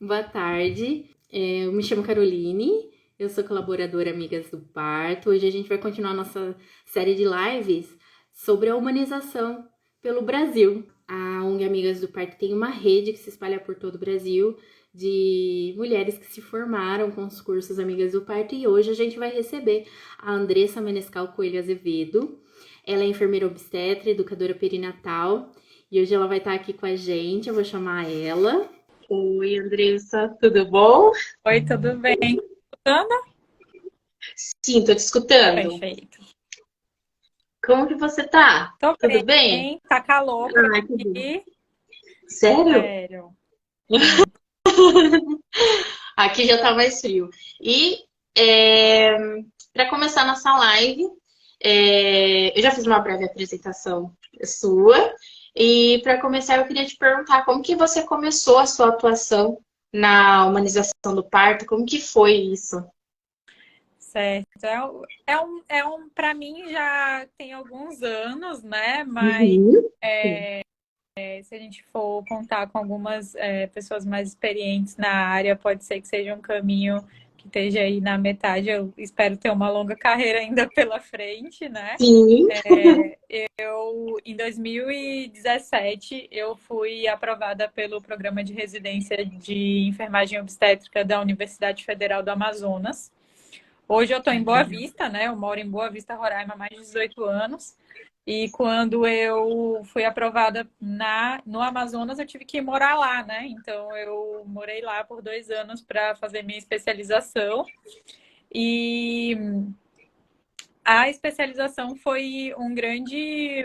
Boa tarde. Eu me chamo Caroline, eu sou colaboradora Amigas do Parto. Hoje a gente vai continuar nossa série de lives sobre a humanização pelo Brasil. A ONG Amigas do Parto tem uma rede que se espalha por todo o Brasil de mulheres que se formaram com os cursos Amigas do Parto e hoje a gente vai receber a Andressa Menescal Coelho Azevedo. Ela é enfermeira obstetra, educadora perinatal e hoje ela vai estar aqui com a gente. Eu vou chamar ela. Oi, Andressa, tudo bom? Oi, tudo bem? Escutando? Sim, tô te escutando. Perfeito. Como que você tá? Tô Tudo bem? bem, tá calor por Que bom. aqui. Sério? Sério. Aqui já tá mais frio. E para começar nossa live, eu já fiz uma breve apresentação sua. E para começar, eu queria te perguntar como que você começou a sua atuação na humanização do parto? Como que foi isso? Certo. Para mim já tem alguns anos, né? Mas se a gente for contar com algumas pessoas mais experientes na área, pode ser que seja um caminho que esteja aí na metade. Eu espero ter uma longa carreira ainda pela frente, né? Sim. Em 2017, eu fui aprovada pelo programa de residência de enfermagem obstétrica da Universidade Federal do Amazonas. Hoje eu estou em Boa Vista, né? Eu moro em Boa Vista, Roraima, há mais de 18 anos. E quando eu fui aprovada no Amazonas, eu tive que morar lá, né? Então, eu morei lá por 2 anos para fazer minha especialização. E a especialização foi um grande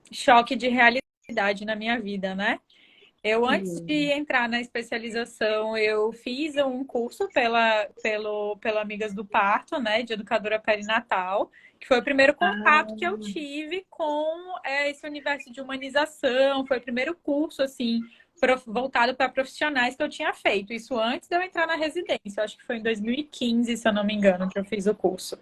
choque de realidade na minha vida, né? Eu, antes de entrar na especialização, eu fiz um curso pela Amigas do Parto, né, de educadora perinatal, que foi o primeiro contato que eu tive com esse universo de humanização, foi o primeiro curso, assim, voltado para profissionais que eu tinha feito. Isso antes de eu entrar na residência, eu acho que foi em 2015, se eu não me engano, que eu fiz o curso.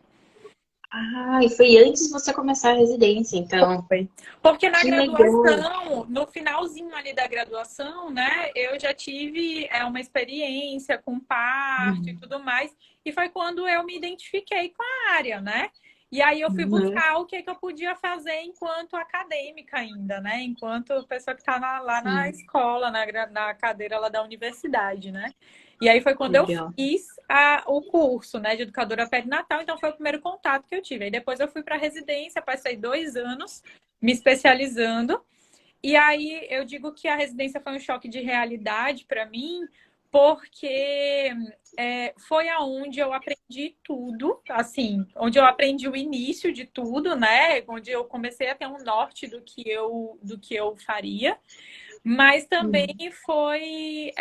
E foi antes de você começar a residência, então. Foi. Porque na Que legal. graduação, no finalzinho ali da graduação, né, eu já tive uma experiência com parto e tudo mais, e foi quando eu me identifiquei com a área, né? E aí eu fui buscar o que eu podia fazer enquanto acadêmica ainda, né? Enquanto pessoa que está lá na escola, na cadeira lá da universidade, né? E aí foi quando eu fiz o curso, né, de educadora perinatal, então foi o primeiro contato que eu tive. Aí depois eu fui para a residência, passei 2 anos me especializando. E aí eu digo que a residência foi um choque de realidade para mim, porque foi aonde eu aprendi tudo, assim, onde eu aprendi o início de tudo, né? Onde eu comecei a ter um norte do que eu faria. Mas também foi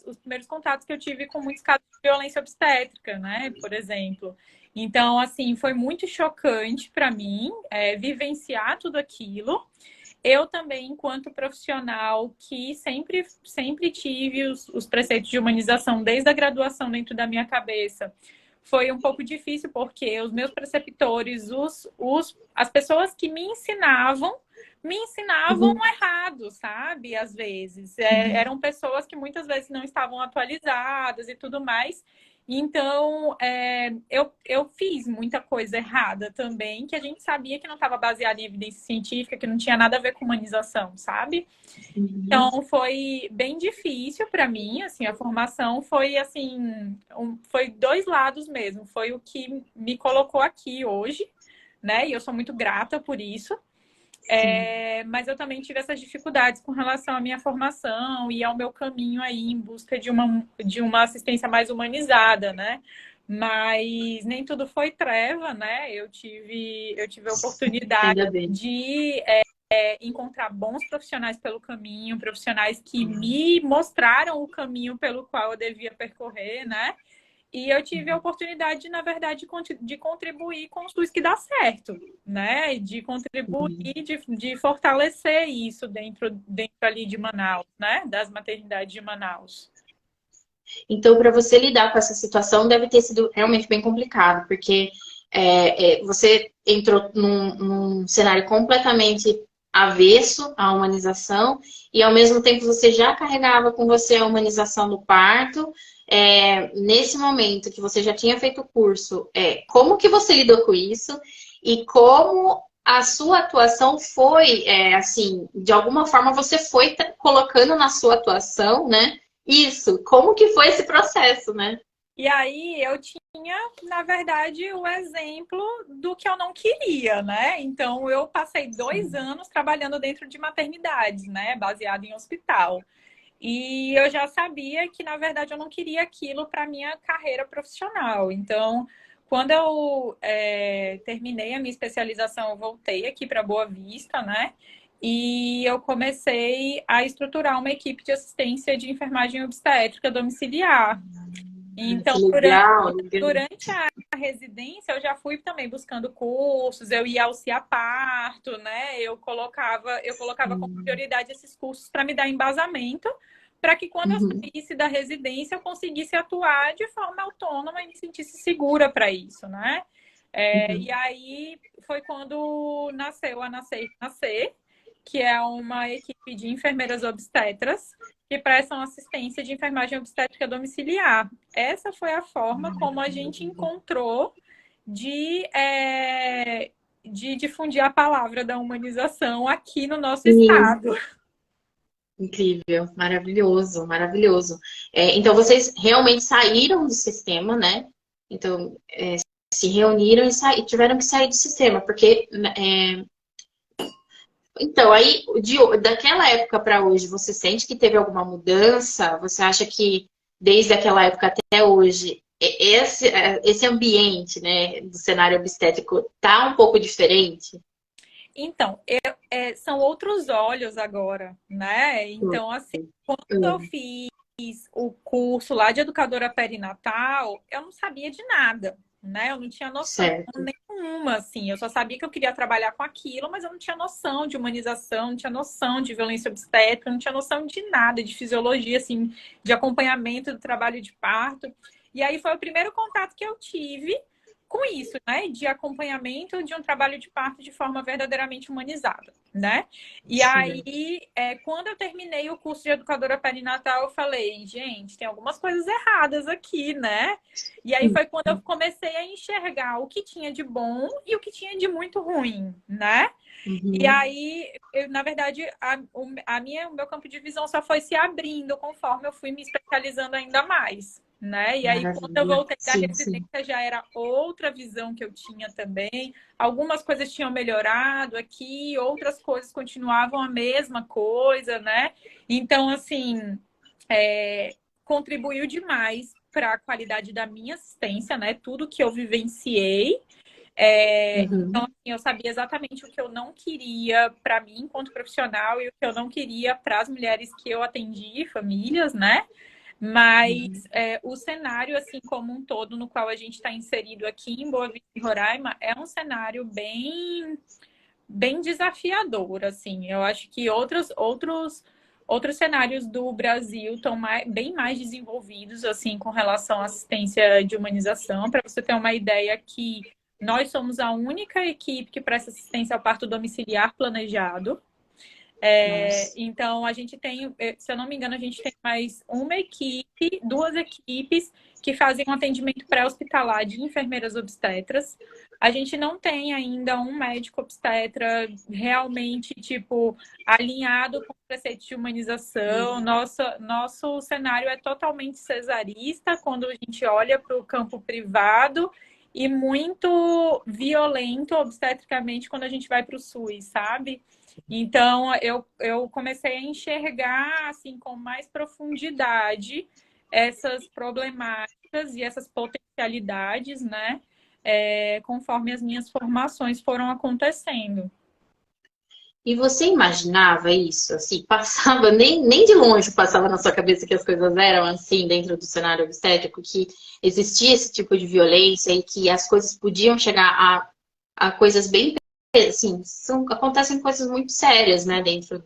os primeiros contatos que eu tive com muitos casos de violência obstétrica, né? Por exemplo. Então, assim, foi muito chocante para mim vivenciar tudo aquilo. Eu também, enquanto profissional, que sempre tive os preceitos de humanização desde a graduação dentro da minha cabeça, foi um pouco difícil porque os meus preceptores, as pessoas que me ensinavam errado, sabe? Às vezes. Eram pessoas que muitas vezes não estavam atualizadas e tudo mais. Então, eu fiz muita coisa errada também, que a gente sabia que não estava baseada em evidência científica, que não tinha nada a ver com humanização, sabe? Então, foi bem difícil para mim, assim, a formação foi, assim, foi 2 lados mesmo. Foi o que me colocou aqui hoje, né? E eu sou muito grata por isso. Mas eu também tive essas dificuldades com relação à minha formação e ao meu caminho aí em busca de uma assistência mais humanizada, né? Mas nem tudo foi treva, né? Eu tive a oportunidade de encontrar bons profissionais pelo caminho, profissionais que me mostraram o caminho pelo qual eu devia percorrer, né? E eu tive a oportunidade, na verdade, de contribuir com o SUS que dá certo, né? De contribuir, de fortalecer isso dentro ali de Manaus, né? Das maternidades de Manaus. Então, para você lidar com essa situação, deve ter sido realmente bem complicado, porque você entrou num cenário completamente avesso à humanização e ao mesmo tempo você já carregava com você a humanização do parto. Nesse momento que você já tinha feito o curso, como que você lidou com isso e como a sua atuação foi, assim, de alguma forma você foi colocando na sua atuação, né? Isso, como que foi esse processo, né? E aí eu tinha, na verdade, o exemplo do que eu não queria, né? Então eu passei 2 anos trabalhando dentro de maternidades, né? Baseado em hospital. E eu já sabia que, na verdade, eu não queria aquilo para minha carreira profissional. Então, quando eu terminei a minha especialização, eu voltei aqui para Boa Vista, né? E eu comecei a estruturar uma equipe de assistência de enfermagem obstétrica domiciliar. Que Então, legal, legal. durante a residência, eu já fui também buscando cursos, eu ia auxiliar parto, né? Eu colocava como prioridade esses cursos para me dar embasamento, para que quando eu Uhum, saísse da residência, eu conseguisse atuar de forma autônoma e me sentisse segura para isso, né? uhum. E aí foi quando nasceu a Nascer, que é uma equipe de enfermeiras obstetras que prestam assistência de enfermagem obstétrica domiciliar. Essa foi a forma como a gente encontrou de, de difundir a palavra da humanização aqui no nosso Sim, estado. incrível, maravilhoso, maravilhoso. Então, vocês realmente saíram do sistema, né? Então, se reuniram e tiveram que sair do sistema, porque então, aí, daquela época para hoje, você sente que teve alguma mudança? Você acha que desde aquela época até hoje, esse ambiente, né, do cenário obstétrico tá um pouco diferente? Então, são outros olhos agora, né? Então, assim, quando eu Hum, fiz o curso lá de educadora perinatal, eu não sabia de nada, né? Eu não tinha noção certo. nenhuma, assim. Eu só sabia que eu queria trabalhar com aquilo, mas eu não tinha noção de humanização, não tinha noção de violência obstétrica, não tinha noção de nada, de fisiologia, assim, de acompanhamento do trabalho de parto. E aí foi o primeiro contato que eu tive com isso, né? De acompanhamento de um trabalho de parto de forma verdadeiramente humanizada, né? E Sim. aí, quando eu terminei o curso de educadora perinatal, eu falei, gente, tem algumas coisas erradas aqui, né? E aí foi quando eu comecei a enxergar o que tinha de bom e o que tinha de muito ruim, né? E Uhum. aí, na verdade, o meu campo de visão só foi se abrindo conforme eu fui me especializando ainda mais, né? E aí, quando eu Maravilha. voltei da Sim, sim. residência, já era outra visão que eu tinha também. Algumas coisas tinham melhorado aqui, outras coisas continuavam a mesma coisa, né? Então, assim, contribuiu demais para a qualidade da minha assistência, né? Tudo que eu vivenciei. Então, Uhum. assim, eu sabia exatamente o que eu não queria para mim enquanto profissional e o que eu não queria para as mulheres que eu atendi, famílias, né? Mas Uhum. o cenário, assim como um todo, no qual a gente está inserido aqui em Boa Vista e Roraima, é um cenário bem desafiador, assim. Eu acho que outros cenários do Brasil estão bem mais desenvolvidos, assim, com relação à assistência de humanização. Para você ter uma ideia que nós somos a única equipe que presta assistência ao parto domiciliar planejado. Nossa. Então, a gente tem, se eu não me engano, a gente tem mais uma equipe, duas equipes que fazem um atendimento pré-hospitalar de enfermeiras obstetras. A gente não tem ainda um médico obstetra realmente, tipo, alinhado com o preceito de humanização. Nosso cenário é totalmente cesarista quando a gente olha para o campo privado e muito violento obstetricamente quando a gente vai para o SUS, sabe? Então, eu comecei a enxergar, assim, com mais profundidade essas problemáticas e essas potencialidades, né? Conforme as minhas formações foram acontecendo. E você imaginava isso? Assim, passava, nem de longe passava na sua cabeça que as coisas eram assim dentro do cenário obstétrico, que existia esse tipo de violência e que as coisas podiam chegar a coisas bem, assim, acontecem coisas muito sérias, né, dentro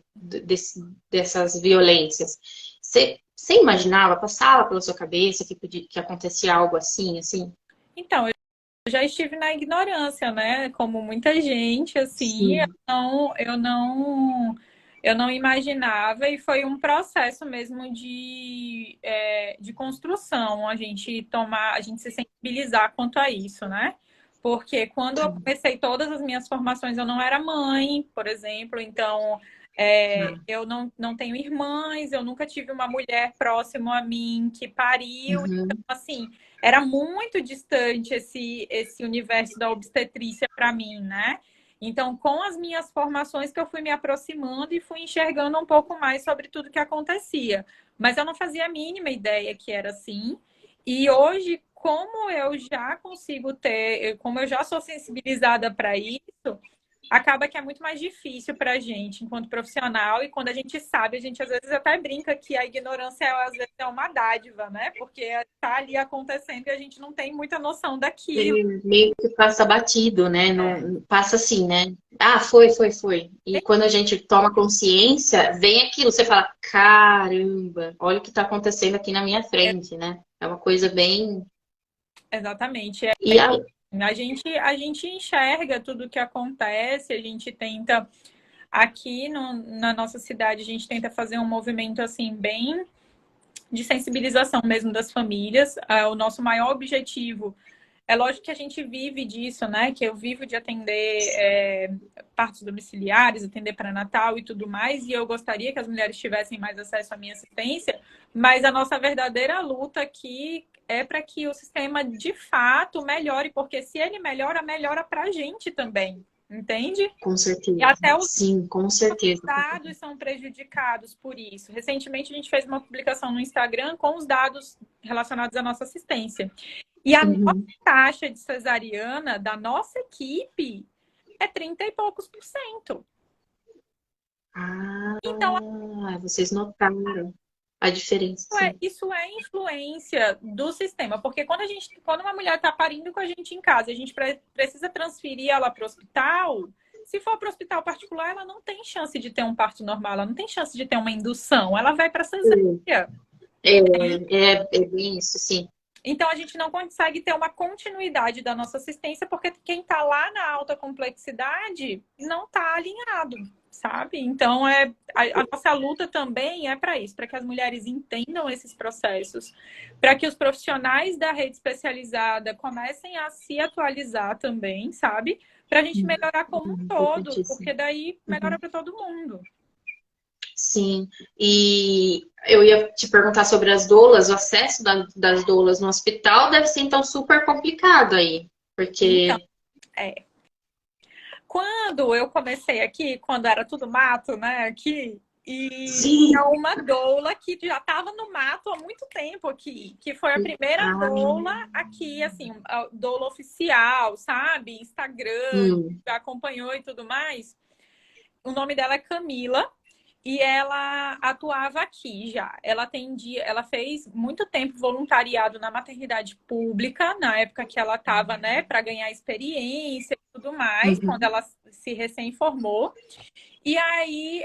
dessas violências. Você imaginava, passava pela sua cabeça que acontecia algo assim, assim? Então, já estive na ignorância, né? Como muita gente, assim, Sim. eu não imaginava, e foi um processo mesmo de construção, a gente se sensibilizar quanto a isso, né? Porque quando eu Sim. comecei todas as minhas formações, eu não era mãe, por exemplo, então Ah, eu não tenho irmãs, eu nunca tive uma mulher próxima a mim que pariu, então, uhum. assim, era muito distante esse universo da obstetrícia para mim, né? Então, com as minhas formações que eu fui me aproximando e fui enxergando um pouco mais sobre tudo que acontecia. Mas eu não fazia a mínima ideia que era assim. E hoje, como eu já consigo ter, como eu já sou sensibilizada para isso, acaba que é muito mais difícil para a gente, enquanto profissional, e quando a gente sabe, a gente às vezes até brinca que a ignorância às vezes é uma dádiva, né? Porque está ali acontecendo e a gente não tem muita noção daquilo. Meio que passa batido, né? É. Não passa assim, né? Ah, foi. E quando a gente toma consciência, vem aquilo, você fala, caramba, olha o que está acontecendo aqui na minha frente, né? É uma coisa bem. Exatamente. E a... A gente enxerga tudo o que acontece, a gente tenta, aqui na nossa cidade, a gente tenta fazer um movimento assim, bem de sensibilização mesmo das famílias. O nosso maior objetivo é lógico que a gente vive disso, né? Que eu vivo de atender partos domiciliares, atender pré-natal e tudo mais, e eu gostaria que as mulheres tivessem mais acesso à minha assistência, mas a nossa verdadeira luta aqui é para que o sistema de fato melhore, porque se ele melhora, melhora para a gente também, entende? Com E certeza. até os Sim, com certeza. dados são prejudicados por isso. Recentemente, a gente fez uma publicação no Instagram com os dados relacionados à nossa assistência. E a nossa Uhum. taxa de cesariana da nossa equipe é 30 e poucos por cento. Ah, Então, vocês notaram a diferença, sim. isso é influência do sistema, porque quando uma mulher está parindo com a gente em casa, a gente precisa transferir ela para o hospital. Se for para o hospital particular, ela não tem chance de ter um parto normal, ela não tem chance de ter uma indução, ela vai para cesárea. É bem isso, sim. Então, a gente não consegue ter uma continuidade da nossa assistência, porque quem está lá na alta complexidade não está alinhado, sabe? Então, a nossa luta também é para isso, para que as mulheres entendam esses processos, para que os profissionais da rede especializada comecem a se atualizar também, sabe? Para a gente melhorar como um todo, Importantíssimo. porque daí melhora Uhum. para todo mundo. Sim, e eu ia te perguntar sobre as doulas, o acesso das doulas no hospital deve ser então super complicado aí, Então, porque é. Quando eu comecei aqui, quando era tudo mato, né, aqui, e sim, tinha uma doula que já estava no mato há muito tempo aqui, que foi a primeira ah, doula aqui, assim, a doula oficial, sabe? Instagram, hum, já acompanhou e tudo mais. O nome dela é Camila. E ela atuava aqui já. Ela atendia, ela fez muito tempo voluntariado na maternidade pública, na época que ela estava, né, para ganhar experiência e tudo mais, quando uhum, ela se recém-formou. E aí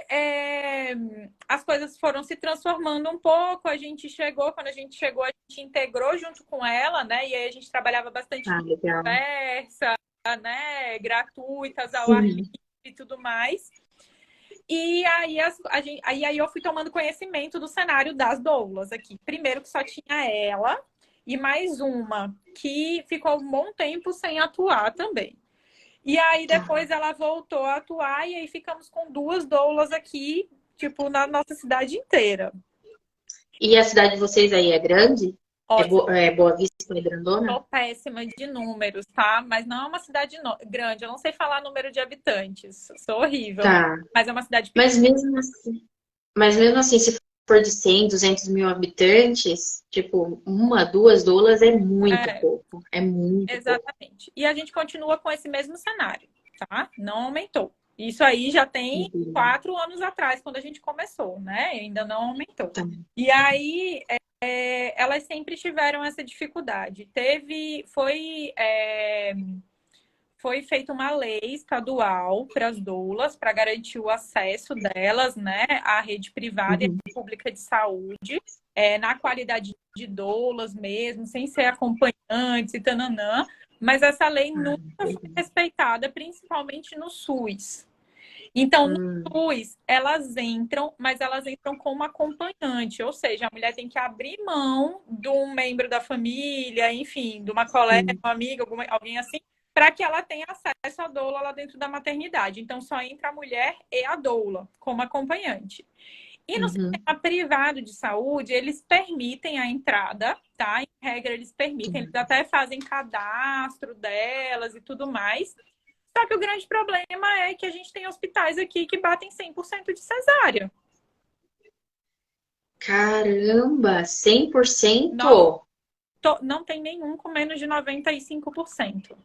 as coisas foram se transformando um pouco. Quando a gente chegou, a gente integrou junto com ela, né? E aí a gente trabalhava bastante ah, com legal, conversa, né? Gratuitas ao ar livre sim, e tudo mais. E aí, aí eu fui tomando conhecimento do cenário das doulas aqui. Primeiro que só tinha ela e mais uma que ficou um bom tempo sem atuar também. E aí tá. depois ela voltou a atuar e aí ficamos com duas doulas aqui, tipo, na nossa cidade inteira. E a cidade de vocês aí é grande? Ó, É Boa Vista, é grandona? sou péssima de números, tá? Mas não é uma cidade grande. Eu não sei falar número de habitantes. Sou horrível. Tá, Mas é uma cidade mas pequena. mesmo assim, se for de 100, 200 mil habitantes, tipo, uma, duas doulas é muito É, pouco, é muito pouco. exatamente. E a gente continua com esse mesmo cenário, tá? Não aumentou. Isso aí já tem Entendi. 4 anos atrás, quando a gente começou, né? Ainda não aumentou. Tá. E aí, elas sempre tiveram essa dificuldade. Foi feita uma lei estadual para as doulas, para garantir o acesso delas, né, à rede privada e Uhum. à pública de saúde, na qualidade de doulas mesmo, sem ser acompanhantes e tananã. Mas essa lei nunca foi respeitada, principalmente no SUS. Então, no SUS, elas entram, mas elas entram como acompanhante, ou seja, a mulher tem que abrir mão de um membro da família, enfim, de uma colega, uma amiga, alguém assim, para que ela tenha acesso à doula lá dentro da maternidade. Então, só entra a mulher e a doula como acompanhante. E no sistema privado de saúde, eles permitem a entrada, tá? Em regra, eles permitem, eles até fazem cadastro delas e tudo mais. Só que o grande problema é que a gente tem hospitais aqui que batem 100% de cesárea. Caramba, 100%? Não tem nenhum com menos de 95%.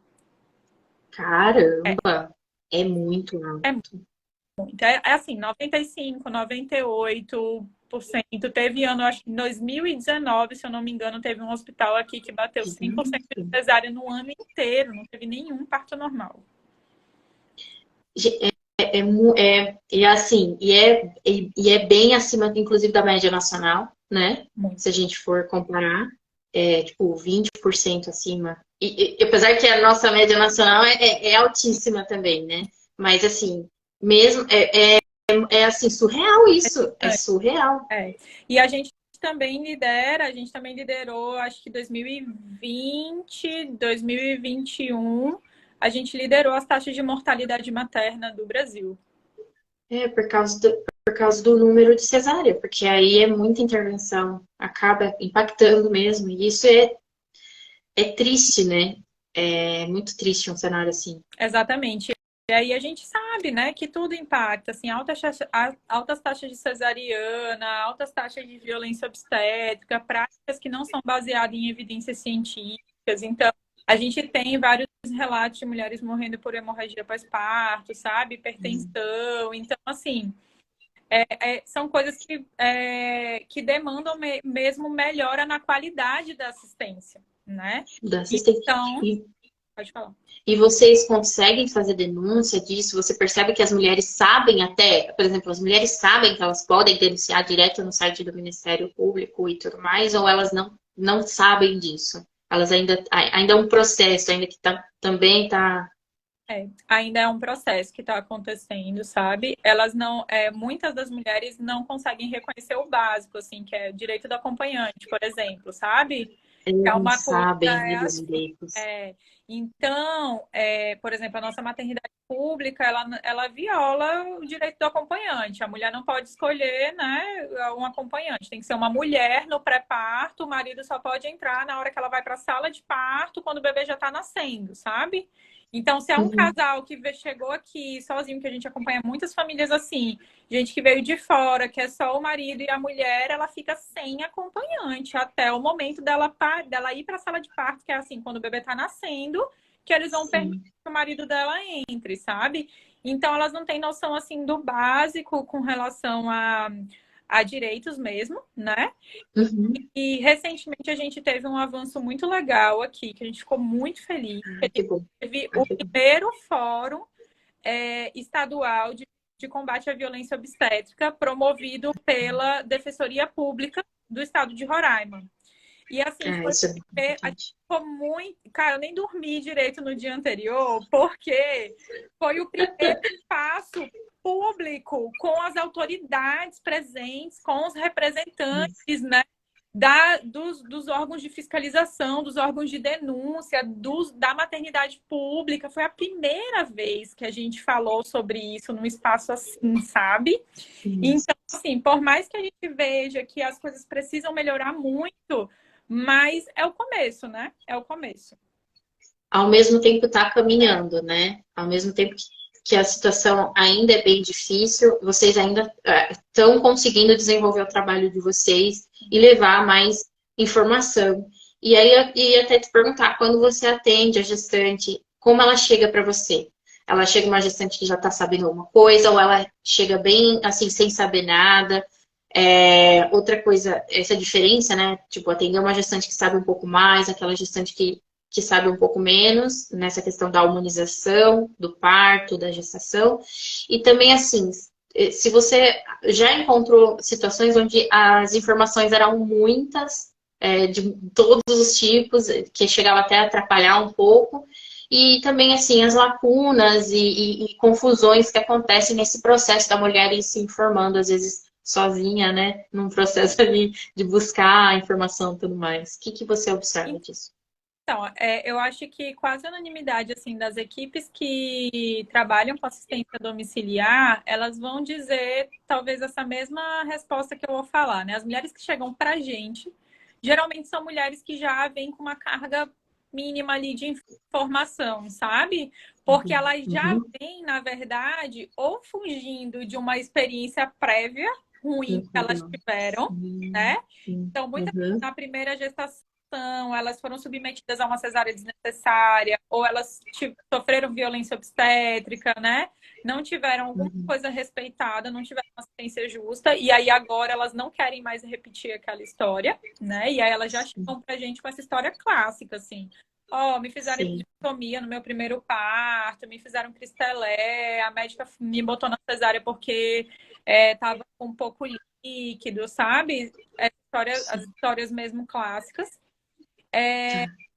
Caramba, é muito É alto. muito. É assim, 95%, 98%. Teve ano, acho que em 2019, se eu não me engano, teve um hospital aqui que bateu 100% de cesárea no ano inteiro. Não teve nenhum parto normal. E é bem acima, inclusive, da média nacional, né? Muito. Se a gente for comparar, tipo, 20% acima. E apesar que a nossa média nacional é altíssima também, né? Mas, assim, mesmo, assim, surreal isso. É surreal. E a gente também liderou, acho que 2020, 2021, a gente liderou as taxas de mortalidade materna do Brasil. Por causa do número de cesárea, porque aí é muita intervenção, acaba impactando mesmo, e isso é triste, né? É muito triste um cenário assim. Exatamente. E aí a gente sabe, né, que tudo impacta, assim, altas taxas de cesariana, altas taxas de violência obstétrica, práticas que não são baseadas em evidências científicas. Então, a gente tem vários relatos de mulheres morrendo por hemorragia pós-parto, sabe? Hipertensão. Então, assim, são coisas que demandam mesmo melhora na qualidade da assistência, né? Da assistência. Então, pode falar. E vocês conseguem fazer denúncia disso? Você percebe que as mulheres sabem até, por exemplo, as mulheres sabem que elas podem denunciar direto no site do Ministério Público e tudo mais, ou elas não sabem disso? Elas ainda é um processo, ainda que também está... Ainda é um processo que está acontecendo, sabe? Elas não, muitas das mulheres não conseguem reconhecer o básico, assim, que é o direito do acompanhante, por exemplo, sabe? Eles É uma não sabem coisa, dos direitos. Então, por exemplo, a nossa maternidade pública, ela viola o direito do acompanhante. A mulher não pode escolher, né, um acompanhante. Tem que ser uma mulher no pré-parto, o marido só pode entrar na hora que ela vai para a sala de parto, quando o bebê já está nascendo, sabe? Então, se é um casal que chegou aqui sozinho, que a gente acompanha muitas famílias assim, gente que veio de fora, que é só o marido e a mulher, ela fica sem acompanhante até o momento dela ir para a sala de parto, que é assim, quando o bebê está nascendo, que eles vão permitir que o marido dela entre, sabe? Então, elas não têm noção, assim, do básico com relação a direitos mesmo, né? E recentemente a gente teve um avanço muito legal aqui, que a gente ficou muito feliz. Que bom. Teve o primeiro fórum estadual de combate à violência obstétrica, promovido pela Defensoria Pública do Estado de Roraima. E assim, a gente ficou muito... Cara, eu nem dormi direito no dia anterior, porque foi o primeiro espaço público com as autoridades presentes, com os representantes, né? Dos órgãos de fiscalização, dos órgãos de denúncia, da maternidade pública. Foi a primeira vez que a gente falou sobre isso num espaço assim, sabe? Então, assim, por mais que a gente veja que as coisas precisam melhorar muito, mas é o começo, né? É o começo. Ao mesmo tempo está caminhando, né? Ao mesmo tempo que a situação ainda é bem difícil, vocês ainda estão conseguindo desenvolver o trabalho de vocês e levar mais informação. E aí eu ia até te perguntar, quando você atende a gestante, como ela chega para você? Ela chega uma gestante que já está sabendo alguma coisa, ou ela chega bem assim, sem saber nada? Outra coisa, essa diferença, né? Tipo, atender uma gestante que sabe um pouco mais, aquela gestante que sabe um pouco menos, nessa questão da humanização, do parto, da gestação. E também, assim, se você já encontrou situações onde as informações eram muitas de todos os tipos, que chegava até a atrapalhar um pouco. E também, assim, as lacunas e confusões que acontecem nesse processo da mulher ir se informando, às vezes sozinha, né? Num processo ali de buscar a informação e tudo mais. O que você observa disso? Então, eu acho que quase a unanimidade assim, das equipes que trabalham com assistência domiciliar, elas vão dizer talvez essa mesma resposta que eu vou falar, né? As mulheres que chegam para a gente, geralmente são mulheres que já vêm com uma carga mínima ali de informação, sabe? Porque elas já vêm, na verdade, ou fugindo de uma experiência prévia ruim que elas tiveram, né? Então, muitas vezes na primeira gestação, elas foram submetidas a uma cesárea desnecessária, ou elas sofreram violência obstétrica, né? Não tiveram alguma coisa respeitada, não tiveram uma assistência justa, e aí agora elas não querem mais repetir aquela história, né? E aí elas já chegam pra gente com essa história clássica, assim. Ó, me fizeram episiotomia no meu primeiro parto, me fizeram cristelé, a médica me botou na cesárea porque tava com um pouco líquido, sabe? As histórias mesmo clássicas.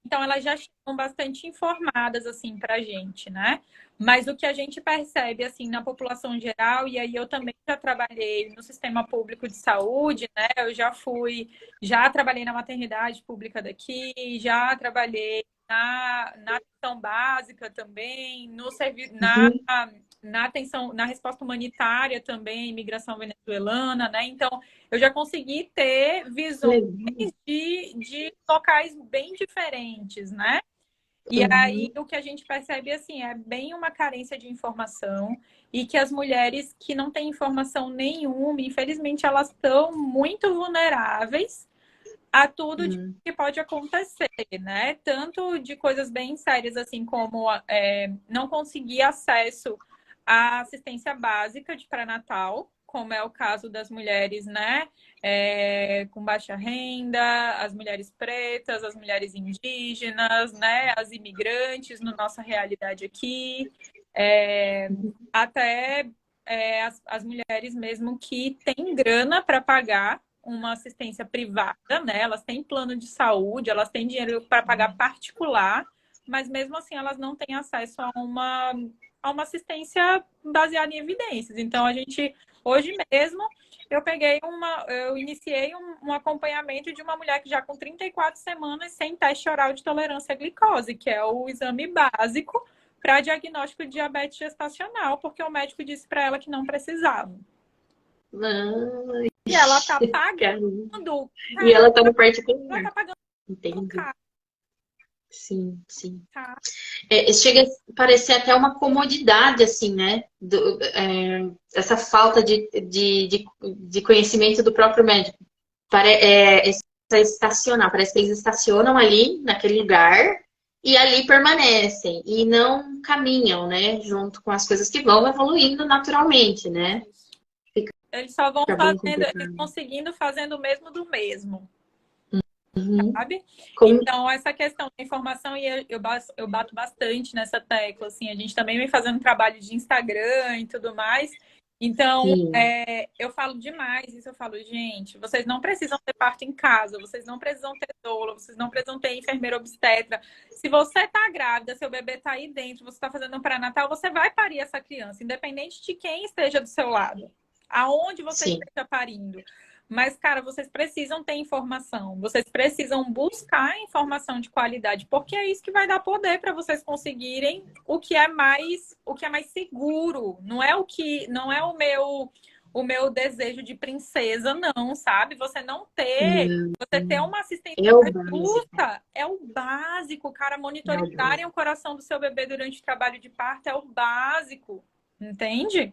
Então, elas já chegam bastante informadas, assim, pra gente, né? Mas o que a gente percebe, assim, na população geral, e aí eu também já trabalhei no sistema público de saúde, né? Já trabalhei na maternidade pública daqui, já trabalhei na atenção básica também, no serviço, na atenção, na resposta humanitária também, imigração venezuelana, né? Então, eu já consegui ter visões de locais bem diferentes, né? E aí o que a gente percebe assim é bem uma carência de informação e que as mulheres que não têm informação nenhuma, infelizmente, elas estão muito vulneráveis a tudo que pode acontecer, né? Tanto de coisas bem sérias assim como não conseguir acesso à assistência básica de pré-natal, como é o caso das mulheres, né, com baixa renda, as mulheres pretas, as mulheres indígenas, né, as imigrantes, na nossa realidade aqui, até as mulheres mesmo que têm grana para pagar uma assistência privada, né, elas têm plano de saúde, elas têm dinheiro para pagar particular, mas mesmo assim elas não têm acesso a uma assistência baseada em evidências. Então, hoje mesmo, eu iniciei um acompanhamento de uma mulher que já com 34 semanas sem teste oral de tolerância à glicose, que é o exame básico para diagnóstico de diabetes gestacional, porque o médico disse para ela que não precisava. E ela tá pagando. E ela tá no particular. Ela tá pagando. Entendi. Caro. Sim, sim. Tá. Chega a parecer até uma comodidade, assim, né? Essa falta de conhecimento do próprio médico. Estacionar, parece que eles estacionam ali, naquele lugar, e ali permanecem, e não caminham, né? Junto com as coisas que vão evoluindo naturalmente, né? Eles só vão fazendo, eles vão seguindo fazendo o mesmo do mesmo. Sabe? Então, essa questão da informação, e eu bato bastante nessa tecla, assim, a gente também vem fazendo trabalho de Instagram e tudo mais. Então, eu falo demais isso, eu falo, gente, vocês não precisam ter parto em casa, vocês não precisam ter doula, vocês não precisam ter enfermeira obstetra. Se você tá grávida, seu bebê tá aí dentro, você tá fazendo um pré-natal, você vai parir essa criança, independente de quem esteja do seu lado, aonde você esteja parindo. Mas, cara, vocês precisam ter informação, vocês precisam buscar informação de qualidade, porque é isso que vai dar poder para vocês conseguirem o que é mais seguro. Não é o meu desejo de princesa, não, sabe? Você ter uma assistência justa é o básico, cara. Monitorizarem o coração do seu bebê durante o trabalho de parto é o básico, entende?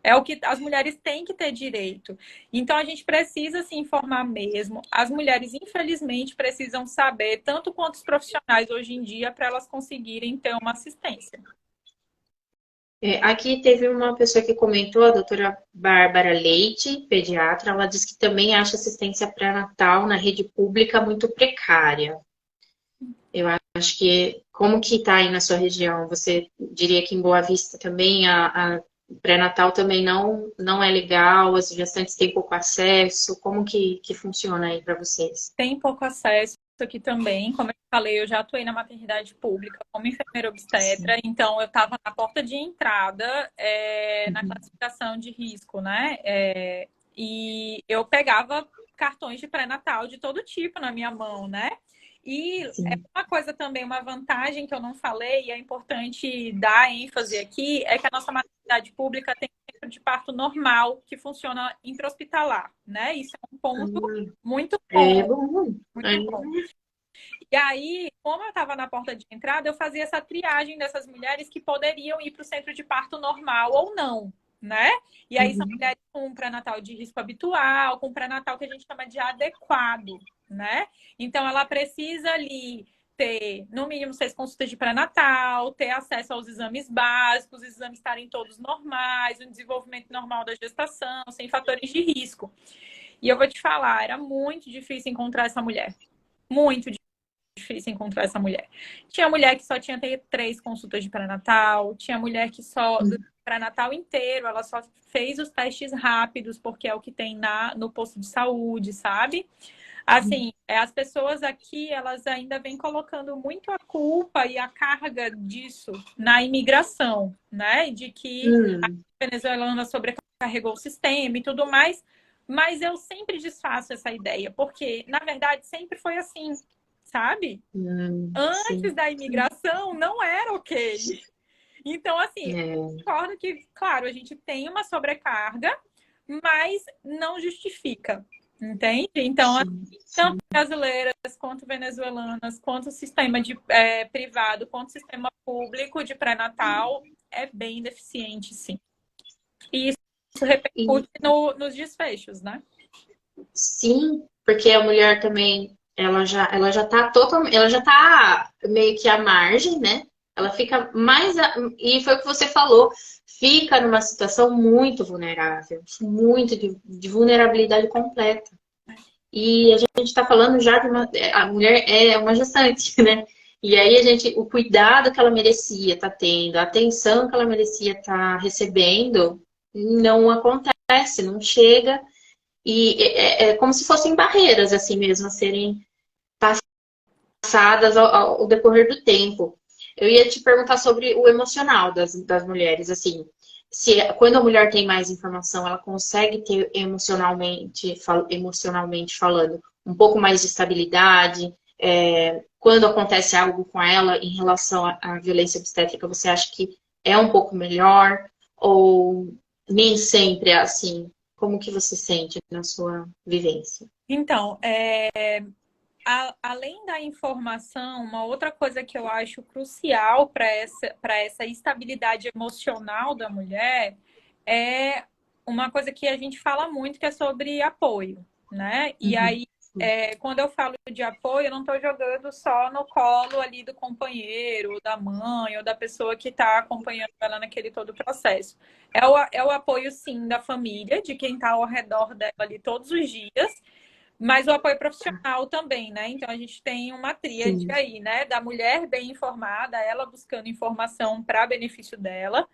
É o que as mulheres têm que ter direito. Então, a gente precisa se informar mesmo. As mulheres, infelizmente, precisam saber, tanto quanto os profissionais hoje em dia, para elas conseguirem ter uma assistência. Aqui teve uma pessoa que comentou, a doutora Bárbara Leite, pediatra, ela disse que também acha assistência pré-natal na rede pública muito precária. Eu acho que, como que está aí na sua região? Você diria que em Boa Vista também pré-natal também não é legal, as gestantes têm pouco acesso, como que funciona aí para vocês? Tem pouco acesso aqui também. Como eu falei, eu já atuei na maternidade pública como enfermeira Sim. obstetra, então eu estava na porta de entrada, na Uhum. classificação de risco, né? E eu pegava cartões de pré-natal de todo tipo na minha mão, né? E é Sim. uma coisa também, uma vantagem que eu não falei, e é importante dar ênfase aqui, é que a nossa maternidade pública tem um centro de parto normal que funciona intra-hospitalar, né? Isso é um ponto muito É bom, bom. muito bom. E aí, como eu estava na porta de entrada, eu fazia essa triagem dessas mulheres que poderiam ir para o centro de parto normal ou não, né? E aí são Uhum. mulheres com pré-natal de risco habitual, com pré-natal que a gente chama de adequado, né? Então ela precisa ali ter, no mínimo, 6 consultas de pré-natal, ter acesso aos exames básicos, os exames estarem todos normais, um desenvolvimento normal da gestação, sem fatores de risco. E eu vou te falar, era muito difícil encontrar essa mulher. Muito difícil encontrar essa mulher. Tinha mulher que só tinha 3 consultas de pré-natal, tinha mulher que só, do pré-natal inteiro, ela só fez os testes rápidos, porque é o que tem no posto de saúde, sabe? Assim, as pessoas aqui, elas ainda vêm colocando muito a culpa e a carga disso na imigração, né? De que a Hum. venezuelana sobrecarregou o sistema e tudo mais, mas eu sempre desfaço essa ideia, porque, na verdade, sempre foi assim, sabe? Antes Sim. da imigração, não era ok. Então, assim, É. concordo que, claro, a gente tem uma sobrecarga, mas não justifica, entende? Então, Sim. tanto brasileiras quanto venezuelanas, quanto o sistema privado, quanto o sistema público de pré-natal é bem deficiente, sim. E isso E repercute nos desfechos, né? sim, porque a mulher também, ela já tá totalmente, ela já tá meio que à margem, né? Ela fica mais, e foi o que você falou, fica numa situação muito vulnerável, muito de vulnerabilidade completa. E a gente está falando já de a mulher é uma gestante, né? E aí o cuidado que ela merecia estar tendo, a atenção que ela merecia estar recebendo, não acontece, não chega. E é como se fossem barreiras, assim mesmo, a serem passadas ao decorrer do tempo. Eu ia te perguntar sobre o emocional das mulheres, assim. Se quando a mulher tem mais informação, ela consegue ter emocionalmente falando um pouco mais de estabilidade. Quando acontece algo com ela em relação à violência obstétrica, você acha que é um pouco melhor? Ou nem sempre é assim? Como que você sente na sua vivência? Então, além da informação, uma outra coisa que eu acho crucial para essa estabilidade emocional da mulher é uma coisa que a gente fala muito, que é sobre apoio, né? E Uhum. aí, quando eu falo de apoio, eu não estou jogando só no colo ali do companheiro, ou da mãe, ou da pessoa que está acompanhando ela naquele todo o processo. É o apoio, sim, da família, de quem está ao redor dela ali todos os dias, mas o apoio profissional também, né? Então a gente tem uma tríade Sim. aí, né? Da mulher bem informada, ela buscando informação para benefício dela,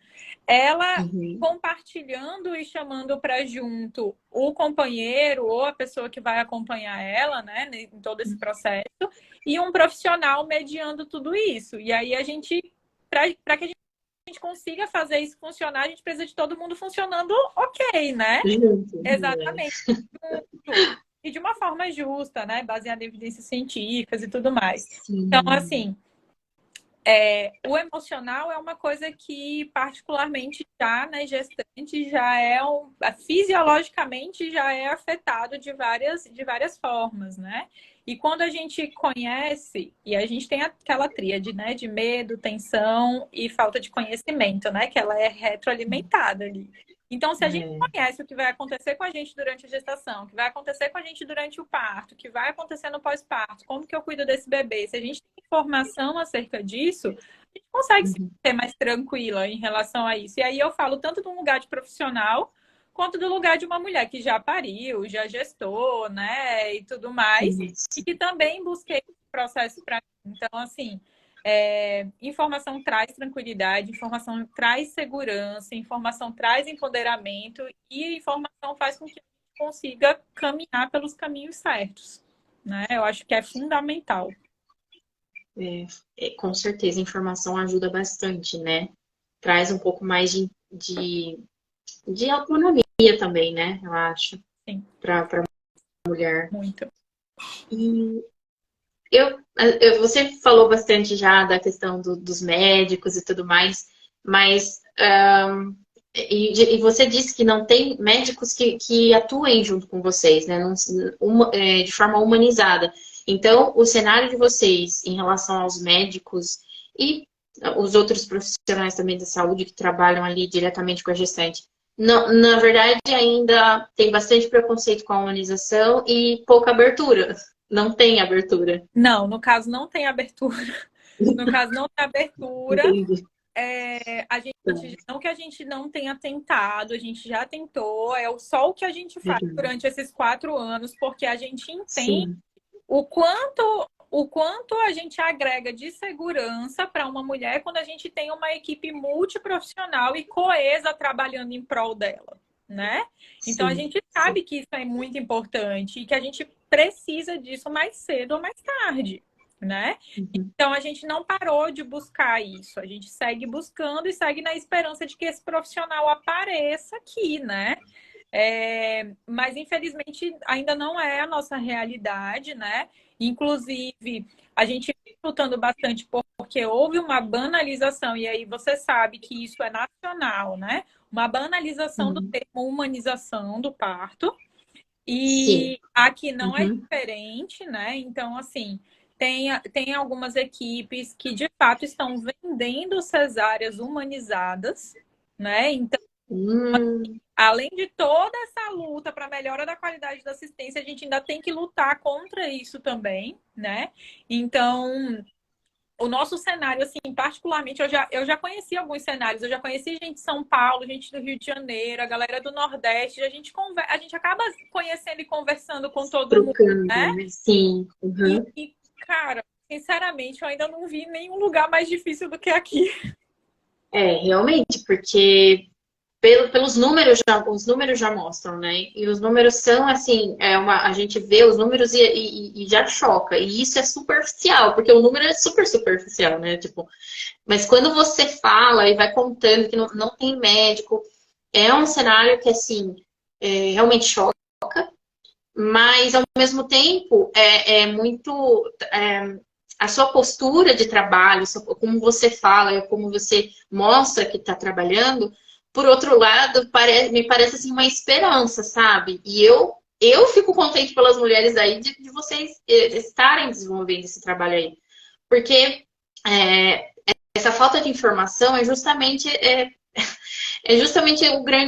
ela Uhum. compartilhando e chamando para junto o companheiro ou a pessoa que vai acompanhar ela, né? Em todo esse processo, e um profissional mediando tudo isso. E aí a gente, para que a gente consiga fazer isso funcionar, a gente precisa de todo mundo funcionando ok, né? Junto. Exatamente. E de uma forma justa, né? Baseada em evidências científicas e tudo mais. Então, Sim. assim, o emocional é uma coisa que, particularmente, já na gestante, fisiologicamente já é afetado de várias formas, né? E quando a gente conhece, e a gente tem aquela tríade, né? De medo, tensão e falta de conhecimento, né? Que ela é retroalimentada ali. Então, se a gente É. conhece o que vai acontecer com a gente durante a gestação, o que vai acontecer com a gente durante o parto, o que vai acontecer no pós-parto, como que eu cuido desse bebê, se a gente tem informação acerca disso, a gente consegue se Uhum. ser mais tranquila em relação a isso. E aí eu falo tanto de um lugar de profissional, quanto do lugar de uma mulher que já pariu, já gestou, né, e tudo mais, e Isso. que também busquei esse processo para mim. Então, assim, Informação traz tranquilidade, informação traz segurança, informação traz empoderamento e informação faz com que a gente consiga caminhar pelos caminhos certos, né? Eu acho que é fundamental. Com certeza, a informação ajuda bastante, né? Traz um pouco mais de autonomia também, né? Eu acho, Sim, para mulher. muito. E você falou bastante já da questão dos médicos e tudo mais, mas e você disse que não tem médicos que atuem junto com vocês, né? De forma humanizada. Então, o cenário de vocês em relação aos médicos e os outros profissionais também da saúde que trabalham ali diretamente com a gestante, não, na verdade, ainda tem bastante preconceito com a humanização e pouca abertura. Não tem abertura. Não, no caso não tem abertura. No caso não tem abertura. Entendi. A gente, não que a gente não tenha tentado, a gente já tentou, só o que a gente faz durante esses 4 anos, porque a gente entende Sim. o quanto a gente agrega de segurança para uma mulher quando a gente tem uma equipe multiprofissional e coesa trabalhando em prol dela, né? Então a gente sabe que isso é muito importante e que a gente precisa disso mais cedo ou mais tarde, né? Então a gente não parou de buscar isso, a gente segue buscando e segue na esperança de que esse profissional apareça aqui, né? Mas infelizmente ainda não é a nossa realidade, né? Inclusive, a gente vem lutando bastante porque houve uma banalização, e aí você sabe que isso é nacional, né? Uma banalização do termo humanização do parto. E aqui não é diferente, né? Então, assim, tem algumas equipes que de fato estão vendendo cesáreas humanizadas, né? Então, além de toda essa luta para melhora da qualidade da assistência, a gente ainda tem que lutar contra isso também, né? Então, o nosso cenário, assim, particularmente, eu já conheci alguns cenários, eu já conheci gente de São Paulo, gente do Rio de Janeiro, a galera do Nordeste, a gente acaba conhecendo e conversando com todo mundo, né? Sim. E, cara, sinceramente, eu ainda não vi nenhum lugar mais difícil do que aqui. Realmente, porque pelos números os números já mostram, né? E os números são assim, a gente vê os números e já choca. E isso é superficial, porque o número é super superficial, né? Tipo, mas quando você fala e vai contando que não tem médico, é um cenário que assim realmente choca, mas ao mesmo tempo é muito a sua postura de trabalho, como você fala, como você mostra que está trabalhando. Por outro lado, me parece assim uma esperança, sabe? E eu fico contente pelas mulheres aí de vocês estarem desenvolvendo esse trabalho aí. Porque essa falta de informação é justamente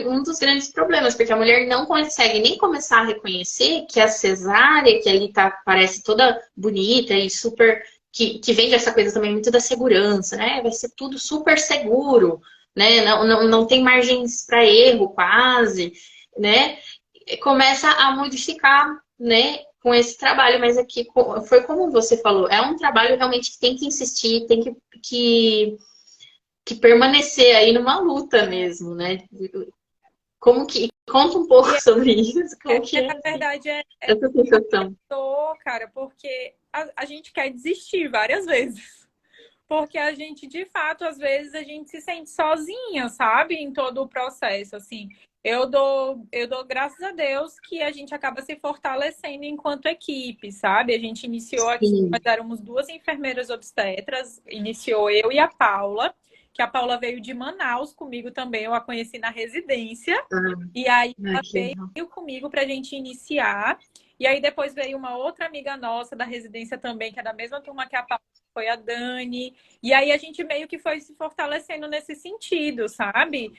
um dos grandes problemas, porque a mulher não consegue nem começar a reconhecer que a cesárea, que ali parece toda bonita e super. Que vende essa coisa também muito da segurança, né? Vai ser tudo super seguro, né? Não tem margens para erro, quase, né? Começa a modificar, né? Com esse trabalho, mas aqui foi como você falou, é um trabalho realmente que tem que insistir, tem que permanecer aí numa luta mesmo, né? Como que conta um pouco sobre isso? Como que Na verdade, essa sensação? Cara, porque a gente quer desistir várias vezes. Porque a gente, de fato, às vezes a gente se sente sozinha, sabe? Em todo o processo, assim. Eu dou graças a Deus que a gente acaba se fortalecendo enquanto equipe, sabe? A gente iniciou aqui, nós éramos 2 enfermeiras obstetras, iniciou eu e a Paula, que a Paula veio de Manaus comigo também, eu a conheci na residência. E aí ela veio comigo para a gente iniciar. E aí depois veio uma outra amiga nossa da residência também, que é da mesma turma que a Paula, foi a Dani. E aí a gente meio que foi se fortalecendo nesse sentido, sabe?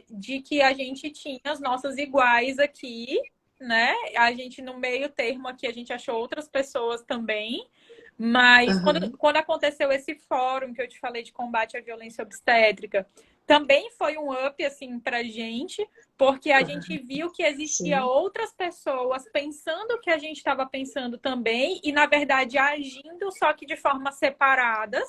De que a gente tinha as nossas iguais aqui, né? A gente, no meio termo aqui, a gente achou outras pessoas também. Mas quando aconteceu esse fórum que eu te falei de combate à violência obstétrica, também foi um up, assim, pra gente, porque a gente viu que existia outras pessoas pensando o que a gente estava pensando também, e, na verdade, agindo, só que de formas separadas.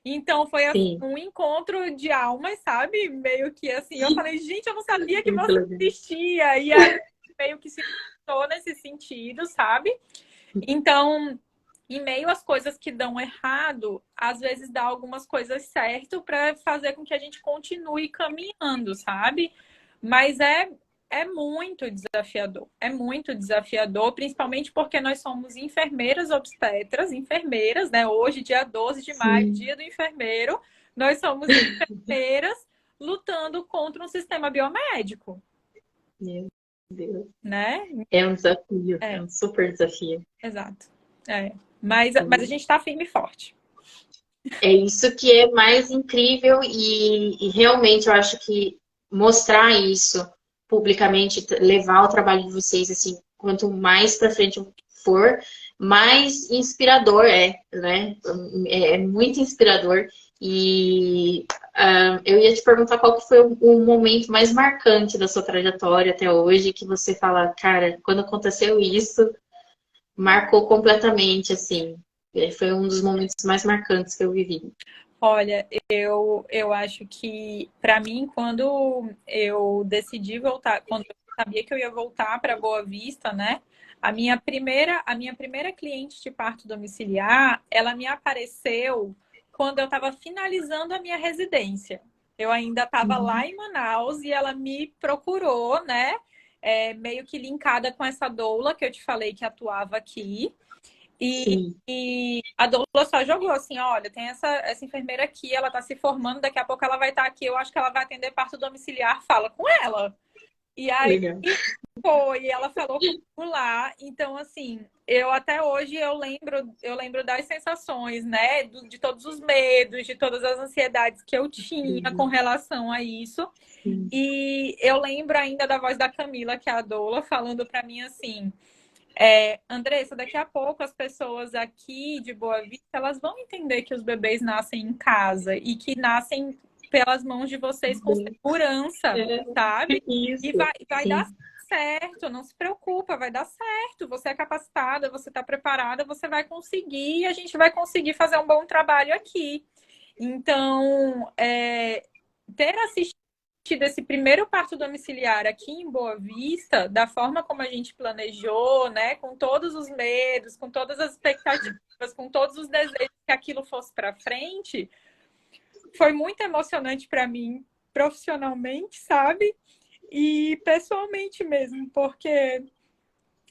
Então, foi assim, um encontro de almas, sabe? Meio que assim, eu falei, gente, eu não sabia que você existia. E aí, meio que se juntou nesse sentido, sabe? Então, em meio às coisas que dão errado, às vezes dá algumas coisas certo para fazer com que a gente continue caminhando, sabe? Mas é muito desafiador, principalmente porque nós somos enfermeiras obstetras, enfermeiras, né? Hoje, dia 12 de maio, dia do enfermeiro, nós somos enfermeiras lutando contra um sistema biomédico. Meu Deus. Né? É um desafio, é um super desafio. Exato. Mas a gente está firme e forte. É isso que é mais incrível e realmente eu acho que mostrar isso publicamente, levar o trabalho de vocês, assim, quanto mais para frente for, mais inspirador né? É muito inspirador. E eu ia te perguntar qual que foi o momento mais marcante da sua trajetória até hoje, que você fala, cara, quando aconteceu isso, marcou completamente, assim. Foi um dos momentos mais marcantes que eu vivi. Olha, eu acho que, para mim, quando eu decidi voltar, quando eu sabia que eu ia voltar para Boa Vista, né? A minha primeira cliente de parto domiciliar, ela me apareceu quando eu estava finalizando a minha residência. Eu ainda estava lá em Manaus e ela me procurou, né? Meio que linkada com essa doula que eu te falei que atuava aqui. E a doula só jogou assim, olha, tem essa enfermeira aqui, ela tá se formando, daqui a pouco ela vai estar aqui, eu acho que ela vai atender parto domiciliar, fala com ela. E aí foi, ela falou comigo lá, então assim, eu até hoje eu lembro das sensações, né, de todos os medos, de todas as ansiedades que eu tinha com relação a isso. E eu lembro ainda da voz da Camila, que é a doula, falando para mim assim, Andressa, daqui a pouco as pessoas aqui de Boa Vista, elas vão entender que os bebês nascem em casa e que nascem pelas mãos de vocês com segurança, sabe? Isso. E vai dar certo, não se preocupa, vai dar certo. Você é capacitada, você está preparada, você vai conseguir e a gente vai conseguir fazer um bom trabalho aqui. Então, ter assistido esse primeiro parto domiciliar aqui em Boa Vista, da forma como a gente planejou, né, com todos os medos, com todas as expectativas, com todos os desejos que aquilo fosse para frente, foi muito emocionante para mim, profissionalmente, sabe? E pessoalmente mesmo, porque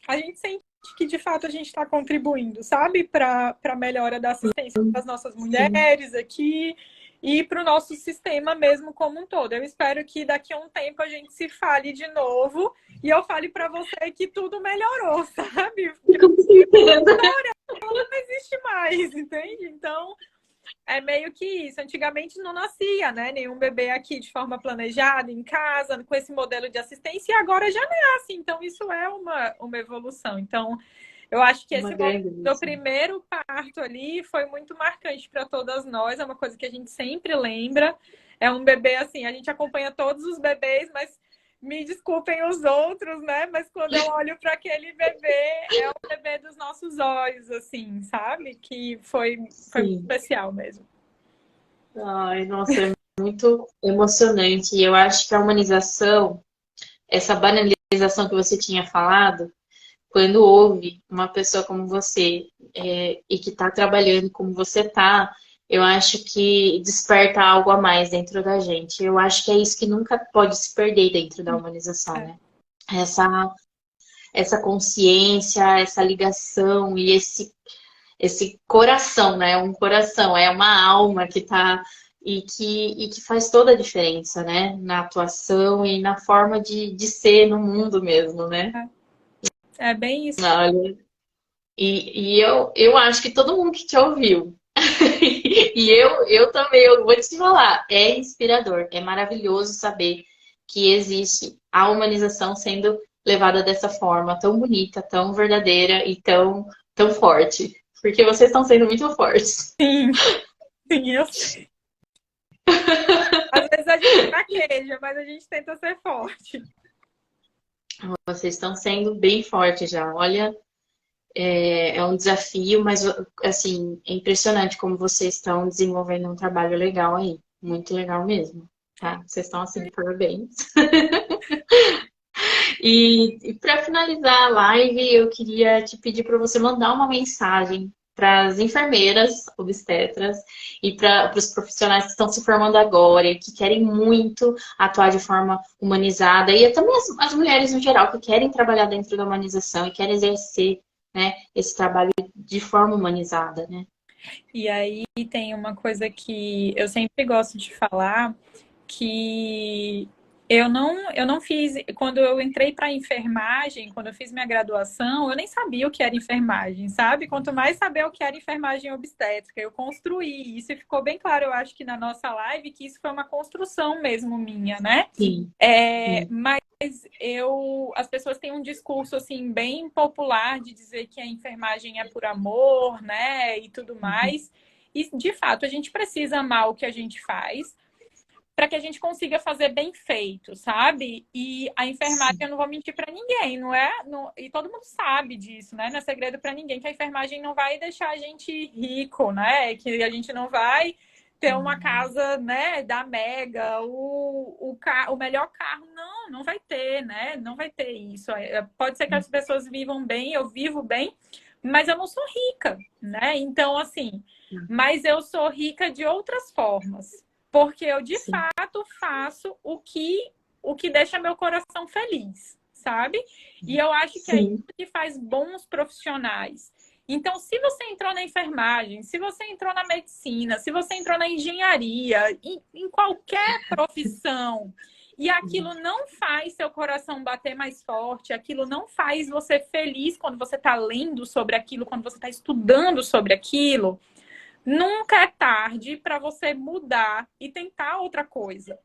a gente sente que de fato a gente está contribuindo, sabe, para a melhora da assistência das nossas mulheres aqui. E para o nosso sistema mesmo como um todo. Eu espero que daqui a um tempo a gente se fale de novo e eu fale para você que tudo melhorou, sabe? Não existe mais, entende? Então, é meio que isso. Antigamente não nascia, né? Nenhum bebê aqui de forma planejada, em casa, com esse modelo de assistência, e agora já nasce. Então, isso é uma evolução. Então, eu acho que esse do primeiro parto ali foi muito marcante para todas nós. É uma coisa que a gente sempre lembra. É um bebê assim, a gente acompanha todos os bebês, mas me desculpem os outros, né? Mas quando eu olho para aquele bebê, é o bebê dos nossos olhos, assim, sabe? Que foi muito especial mesmo. Ai, nossa, é muito emocionante. E eu acho que a humanização, essa banalização que você tinha falado, quando houve uma pessoa como você e que está trabalhando como você está, eu acho que desperta algo a mais dentro da gente. Eu acho que é isso que nunca pode se perder dentro da humanização, né? Essa consciência, essa ligação e esse coração, né? Um coração, é uma alma que está e que faz toda a diferença, né? Na atuação e na forma de ser no mundo mesmo, né? É bem isso. Olha, e eu acho que todo mundo que te ouviu, e eu também, eu vou te falar, é inspirador, é maravilhoso saber que existe a humanização sendo levada dessa forma tão bonita, tão verdadeira e tão forte. Porque vocês estão sendo muito fortes. Sim, eu sei. Às vezes a gente fraqueja, mas a gente tenta ser forte. Vocês estão sendo bem fortes já. Olha, é um desafio, mas assim, é impressionante como vocês estão desenvolvendo um trabalho legal aí. Muito legal mesmo, tá? Vocês estão assim, de parabéns. E para finalizar a live, eu queria te pedir para você mandar uma mensagem para as enfermeiras, obstetras e para os profissionais que estão se formando agora e que querem muito atuar de forma humanizada, e também as mulheres no geral que querem trabalhar dentro da humanização e querem exercer, né, esse trabalho de forma humanizada, né? E aí tem uma coisa que eu sempre gosto de falar, que eu não fiz, quando eu entrei para enfermagem, quando eu fiz minha graduação, eu nem sabia o que era enfermagem, sabe? Quanto mais saber o que era enfermagem obstétrica, eu construí isso e ficou bem claro, eu acho que na nossa live, que isso foi uma construção mesmo minha, né? Sim. Mas as pessoas têm um discurso assim bem popular de dizer que a enfermagem é por amor, né? E tudo mais. E de fato, a gente precisa amar o que a gente faz para que a gente consiga fazer bem feito, sabe? E a enfermagem, eu não vou mentir para ninguém, não é? E todo mundo sabe disso, né? Não é segredo para ninguém que a enfermagem não vai deixar a gente rico, né? Que a gente não vai ter uma casa, né, da Mega, o melhor carro. Não vai ter, né? Não vai ter isso. Pode ser que as pessoas vivam bem, eu vivo bem, mas eu não sou rica, né? Então, assim, mas eu sou rica de outras formas. Porque eu, de fato, faço o que deixa meu coração feliz, sabe? E eu acho que é isso que faz bons profissionais. Então, se você entrou na enfermagem, se você entrou na medicina, se você entrou na engenharia, em qualquer profissão, e aquilo não faz seu coração bater mais forte, aquilo não faz você feliz quando você está lendo sobre aquilo, quando você está estudando sobre aquilo, nunca é tarde para você mudar e tentar outra coisa.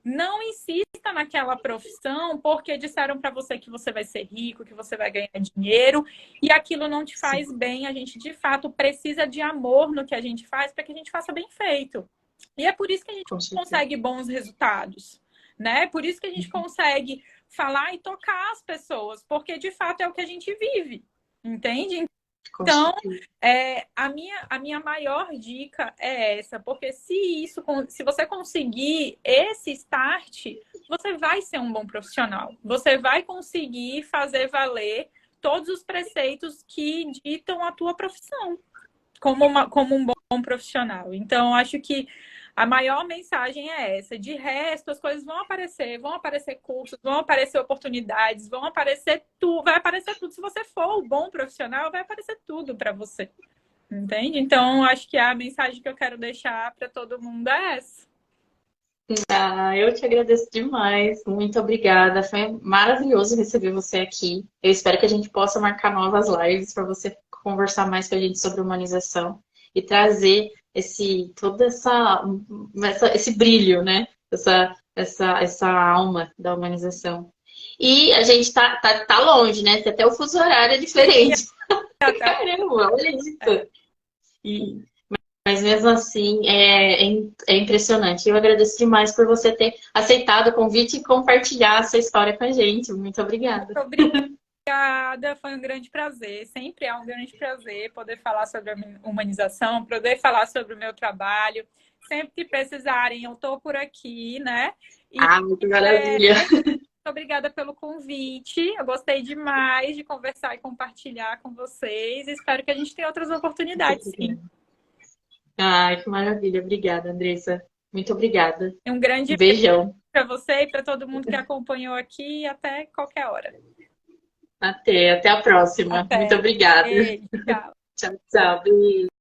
Não insista naquela profissão porque disseram para você que você vai ser rico, que você vai ganhar dinheiro e aquilo não te faz bem. A gente, de fato, precisa de amor no que a gente faz para que a gente faça bem feito. E é por isso que a gente consegue bons resultados, né? Por isso que a gente consegue falar e tocar as pessoas, porque, de fato, é o que a gente vive, entende? Então, a minha maior dica é essa, porque se você conseguir esse start, você vai ser um bom profissional. Você vai conseguir fazer valer todos os preceitos que ditam a tua profissão como um bom profissional. Então, acho que a maior mensagem é essa. De resto, as coisas vão aparecer cursos, vão aparecer oportunidades, vai aparecer tudo. Se você for um bom profissional, vai aparecer tudo para você. Entende? Então, acho que a mensagem que eu quero deixar para todo mundo é essa. Eu te agradeço demais. Muito obrigada. Foi maravilhoso receber você aqui. Eu espero que a gente possa marcar novas lives para você conversar mais com a gente sobre humanização e trazer esse brilho, né? Essa alma da humanização. E a gente tá longe, né? Até o fuso horário é diferente. Caramba, olha isso. Mas mesmo assim, é impressionante. Eu agradeço demais por você ter aceitado o convite e compartilhar essa história com a gente. Muito obrigada. Muito obrigada, foi um grande prazer. Sempre é um grande prazer poder falar sobre a humanização, poder falar sobre o meu trabalho. Sempre que precisarem, eu estou por aqui, né? Muito maravilha. Muito obrigada pelo convite. Eu gostei demais de conversar e compartilhar com vocês. Espero que a gente tenha outras oportunidades, sim. Que maravilha. Obrigada, Andressa. Muito obrigada. Um grande beijão para você e para todo mundo que acompanhou aqui. Até qualquer hora. Até a próxima. Muito obrigada. Beijo, tchau. Tchau. Beijo.